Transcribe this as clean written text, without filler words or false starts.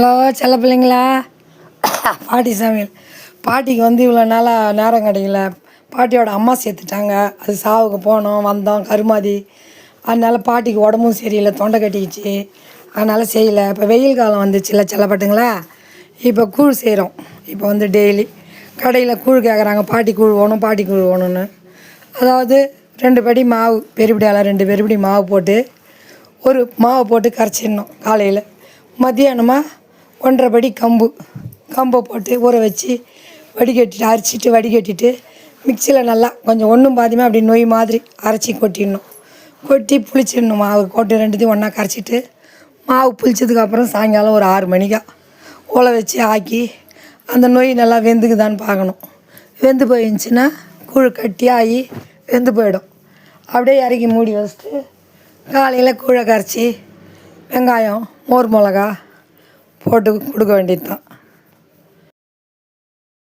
Hello செல்ல பிள்ளைங்களா, பாட்டி சமையல். பாட்டிக்கு இவ்வளோ நாளாக நேரம் கிடைக்கல. பாட்டியோட அம்மா சேர்த்துட்டாங்க. அது சாவுக்கு போனோம் வந்தோம் கருமாதி. அதனால் பாட்டிக்கு உடம்பும் சரியில்லை, தொண்டை கட்டிக்கிச்சு. அதனால் செய்யலை. இப்போ வெயில் காலம் வந்துச்சுல்ல செல்லப்பட்டுங்களா, இப்போ கூழ் செய்கிறோம். இப்போ டெய்லி கடையில் கூழ் கேட்குறாங்க, பாட்டி கூழ் வேணும் பாட்டி கூழ் வேணும்னு. அதாவது 2 படி மாவு, பெருபடியால் 2 பெருபடி மாவு போட்டு ஒரு மாவை போட்டு கரைச்சிடணும். காலையில் மத்தியானமாக 1.5 படி கம்பை போட்டு ஊற வச்சு வடிகட்டிட்டு அரைச்சிட்டு வடிகட்டிட்டு மிக்சியில் நல்லா கொஞ்சம் ஒன்றும் பாதியமாக அப்படி நொய் மாதிரி அரைச்சி கொட்டிடணும். கொட்டி புளிச்சிடணும். மாவு கொட்டி 2த்தையும் ஒன்றா கரைச்சிட்டு மாவு புளிச்சதுக்கப்புறம் சாயங்காலம் ஒரு 6 மணிக்கா ஊற வச்சு ஆக்கி அந்த நொய் நல்லா வெந்துக்குதான்னு பார்க்கணும். வெந்து போயிருந்துச்சின்னா கூழ் கட்டியாகி வெந்து போயிடும். அப்படியே இறக்கி மூடி வச்சுட்டு காலையில் கூழை கரைச்சி வெங்காயம் மோர் மிளகா போட்டு கொடுக்க வேண்டியது தான்.